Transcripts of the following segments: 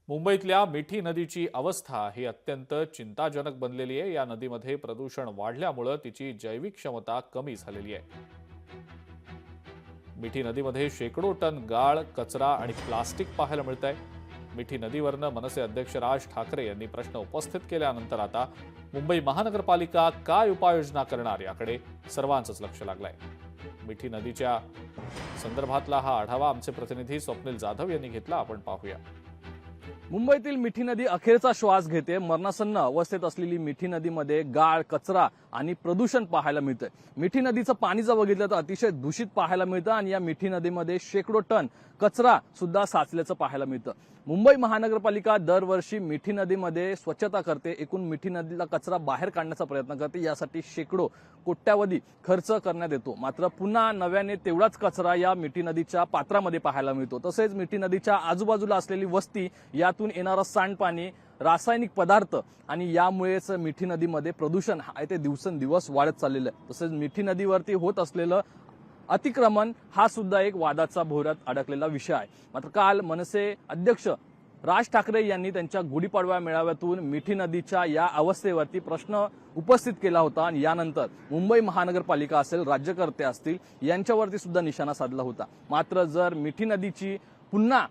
मुंबईतल्या मिठी नदीची अवस्था ही अत्यंत चिंताजनक बनलेली आहे। या नदीमध्ये प्रदूषण वाढल्यामुळे तिची जैविक क्षमता कमी झालेली आहे। मिठी नदीमध्ये शेकडो टन गाळ, कचरा आणि प्लास्टिक पाहायला मिळतंय। मिठी नदीवरनं मनसे अध्यक्ष राज ठाकरे यांनी प्रश्न उपस्थित केल्यानंतर आता मुंबई महानगरपालिका काय उपाययोजना करणार याकडे सर्वांचंच लक्ष लागलंय। मिठी नदीच्या संदर्भातला हा आढावा आमचे प्रतिनिधी स्वप्नील जाधव यांनी घेतला, आपण पाहूया। मुंबईतील मिठी नदी अखेरचा श्वास घेते। मरणासन्न अवस्थेत असलेली मिठी नदीमध्ये गाळ, कचरा आणि प्रदूषण पाहायला मिळतंय। मिठी नदीचं पाणी जर बघितलं तर अतिशय दूषित पाहायला मिळतं आणि या मिठी नदीमध्ये शेकडो टन कचरा सुद्धा साचल्याचं पाहायला मिळतं। मुंबई महानगरपालिका दरवर्षी मिठी नदीमध्ये स्वच्छता करते, एकूण मिठी नदीला कचरा बाहेर काढण्याचा प्रयत्न करते। यासाठी शेकडो कोट्यावधी खर्च करण्यात येतो, मात्र पुन्हा नव्याने तेवढाच कचरा या मिठी नदीच्या पात्रामध्ये पाहायला मिळतो। तसेच मिठी नदीच्या आजूबाजूला असलेली वस्ती, यातून येणारं सांडपाणी, रासायनिक पदार्थ आणि यामुळेच मिठी नदीमध्ये प्रदूषण आहे ते दिवसेंदिवस वाढत चाललेलं आहे। तसेच मिठी नदीवरती होत असलेलं अतिक्रमण हा सुद्धा एक वादाचा भोवऱ्यात अडकलेला विषय आहे। मात्र काल मनसे अध्यक्ष राज ठाकरे यांनी त्यांच्या गुढीपाडवा मेळाव्यातून मिठी नदीच्या या अवस्थेवरती प्रश्न उपस्थित केला होता आणि यानंतर मुंबई महानगरपालिका असेल, राज्यकर्ते असतील, यांच्यावरती सुद्धा निशाणा साधला होता। मात्र जर मिठी नदीची पुन्हा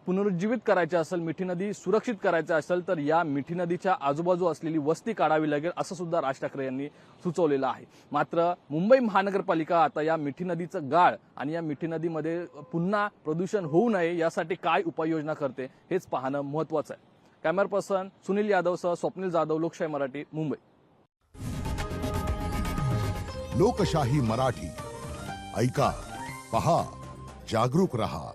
पुनरुज्जीवित करायची असेल, मिठी नदी सुरक्षित करायची असेल तर या मिठी नदीच्या आजूबाजू असलेली वस्ती काढावी लागेल, असं सुद्धा राज ठाकरे यांनी सुचवलेलं आहे। मात्र मुंबई महानगरपालिका आता या मिठी नदीचं गाळ आणि या मिठी नदीमध्ये पुन्हा प्रदूषण होऊ नये यासाठी काय उपाययोजना करते हेच पाहणं महत्त्वाचं आहे। कॅमेरा पर्सन सुनील यादवसह स्वप्नील जाधव, लोकशाही मराठी, मुंबई। लोकशाही मराठी ऐका, पहा, जागरूक रहा।